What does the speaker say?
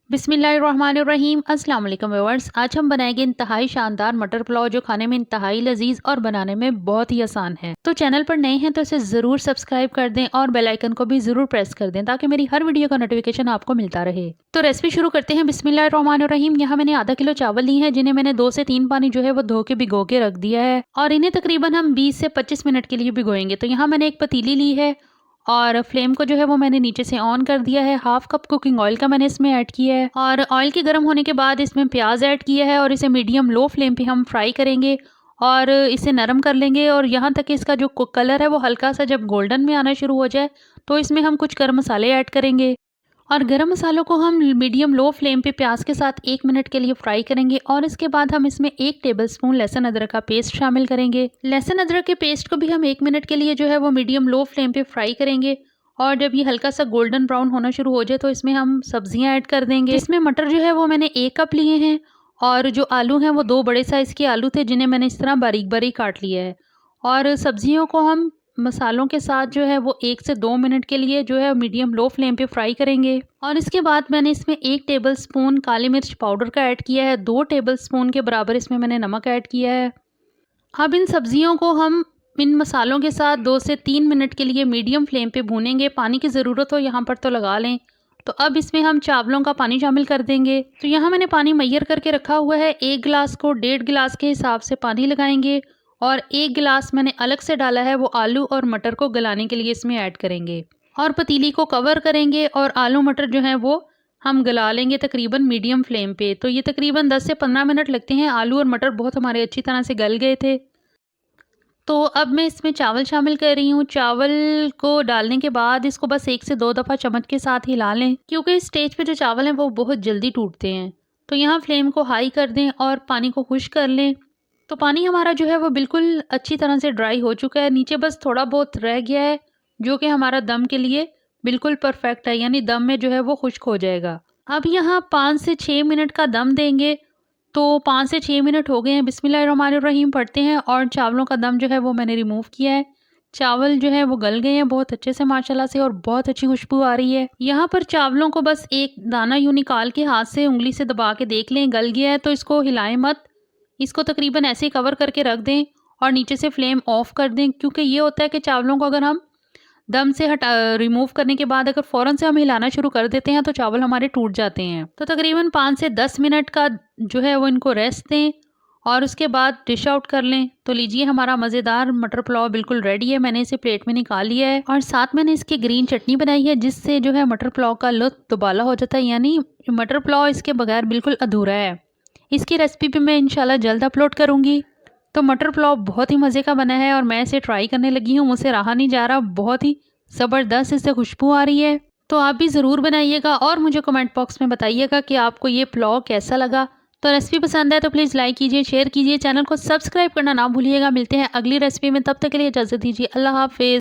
बिस्मिल्लाहिर्रहमानिर्रहीम अस्सलाम वालेकुम व्यूअर्स। आज हम बनाएंगे इंतहाई शानदार मटर पुलाव जो खाने में इंतहाई लजीज और बनाने में बहुत ही आसान है। तो चैनल पर नए हैं तो इसे ज़रूर सब्सक्राइब कर दें और बेल आइकन को भी ज़रूर प्रेस कर दें ताकि मेरी हर वीडियो का नोटिफिकेशन आपको मिलता रहे। तो रेसिपी शुरू करते हैं। बिस्मिल्लाहिर्रहमानिर्रहीम। यहाँ मैंने आधा किलो चावल ली है जिन्हें मैंने 2 से 3 पानी जो है वो धो के भिगो के रख दिया है और इन्हें तकरीबन हम 20 से 25 मिनट के लिए भिगोएंगे। तो यहाँ मैंने एक पतीली ली है और फ्लेम को जो है वो मैंने नीचे से ऑन कर दिया है। हाफ कप कुकिंग ऑयल का मैंने इसमें ऐड किया है और ऑयल के गर्म होने के बाद इसमें प्याज ऐड किया है और इसे मीडियम लो फ्लेम पे हम फ्राई करेंगे और इसे नरम कर लेंगे और यहाँ तक कि इसका जो कलर है वो हल्का सा जब गोल्डन में आना शुरू हो जाए तो इसमें हम कुछ गर्म मसाले ऐड करेंगे और गरम मसालों को हम मीडियम लो फ्लेम पे प्याज के साथ 1 मिनट के लिए फ्राई करेंगे और इसके बाद हम इसमें 1 टेबलस्पून लहसुन अदरक का पेस्ट शामिल करेंगे। लहसुन अदरक के पेस्ट को भी हम 1 मिनट के लिए जो है वो मीडियम लो फ्लेम पे फ्राई करेंगे और जब ये हल्का सा गोल्डन ब्राउन होना शुरू हो जाए तो इसमें हम सब्जियां ऐड कर देंगे। इसमें मटर जो है वो मैंने 1 कप लिए हैं और जो आलू हैं वो 2 बड़े साइज़ के आलू थे जिन्हें मैंने इस तरह बारीक बारीक काट लिया है और सब्जियों को हम मसालों के साथ जो है वो 1 से 2 मिनट के लिए जो है मीडियम लो फ्लेम पे फ्राई करेंगे और इसके बाद मैंने इसमें 1 टेबलस्पून काली मिर्च पाउडर का ऐड किया है। 2 टेबलस्पून के बराबर इसमें मैंने नमक ऐड किया है। अब इन सब्जियों को हम इन मसालों के साथ 2 से 3 मिनट के लिए मीडियम फ्लेम पे भूनेंगे। पानी की ज़रूरत हो यहाँ पर तो लगा लें। तो अब इसमें हम चावलों का पानी शामिल कर देंगे। तो यहाँ मैंने पानी मैयर करके रखा हुआ है। 1 गिलास को 1.5 गिलास के हिसाब से पानी लगाएंगे और 1 गिलास मैंने अलग से डाला है वो आलू और मटर को गलाने के लिए इसमें ऐड करेंगे और पतीली को कवर करेंगे और आलू मटर जो है वो हम गला लेंगे तकरीबन मीडियम फ्लेम पे। तो ये तकरीबन 10 से 15 मिनट लगते हैं। आलू और मटर बहुत हमारे अच्छी तरह से गल गए थे। तो अब मैं इसमें चावल शामिल कर रही हूँ। चावल को डालने के बाद इसको बस 1 से 2 दफ़ा चम्मच के साथ हिला लें क्योंकि इस स्टेज पे जो चावल हैं वो बहुत जल्दी टूटते हैं। तो यहाँ फ्लेम को हाई कर दें और पानी को खुश्क कर लें। तो पानी हमारा जो है वो बिल्कुल अच्छी तरह से ड्राई हो चुका है। नीचे बस थोड़ा बहुत रह गया है जो कि हमारा दम के लिए बिल्कुल परफेक्ट है, यानी दम में जो है वो खुश्क हो जाएगा। अब यहाँ 5 से 6 मिनट का दम देंगे। तो 5 से 6 मिनट हो गए हैं। बिस्मिल्लाहिर्रहमानिर्रहीम पढ़ते हैं और चावलों का दम जो है वो मैंने रिमूव किया है। चावल जो है वो गल गए हैं बहुत अच्छे से माशाल्लाह से और बहुत अच्छी खुशबू आ रही है। यहाँ पर चावलों को बस एक दाना यूँ निकाल के हाथ से उंगली से दबा के देख लें गल गया है तो इसको हिलाएं मत। इसको तकरीबन ऐसे ही कवर करके रख दें और नीचे से फ्लेम ऑफ कर दें क्योंकि ये होता है कि चावलों को अगर हम दम से हटा रिमूव करने के बाद अगर फ़ौरन से हम हिलाना शुरू कर देते हैं तो चावल हमारे टूट जाते हैं। तो तकरीबन 5 से 10 मिनट का जो है वो इनको रेस्ट दें और उसके बाद डिश आउट कर लें। तो लीजिए हमारा मज़ेदार मटर पुलाव बिल्कुल रेडी है। मैंने इसे प्लेट में निकाल लिया है और साथ मैंने इसकी ग्रीन चटनी बनाई है जिससे जो है मटर पुलाव का लुत्फ़ दुबाला हो जाता है, यानी मटर पुलाव इसके बगैर बिल्कुल अधूरा है। इसकी रेसिपी भी मैं इंशाल्लाह जल्द अपलोड करूँगी। तो मटर पुलाव बहुत ही मज़े का बना है और मैं इसे ट्राई करने लगी हूँ। मुझसे रहा नहीं जा रहा, बहुत ही ज़बरदस्त इससे खुशबू आ रही है। तो आप भी ज़रूर बनाइएगा और मुझे कमेंट बॉक्स में बताइएगा कि आपको ये पुलाव कैसा लगा। तो रेसिपी पसंद है तो प्लीज़ लाइक कीजिए, शेयर कीजिए, चैनल को सब्सक्राइब करना ना भूलिएगा। मिलते हैं अगली रेसिपी में, तब तक के लिए इजाज़त दीजिए। अल्लाह हाफ़िज़।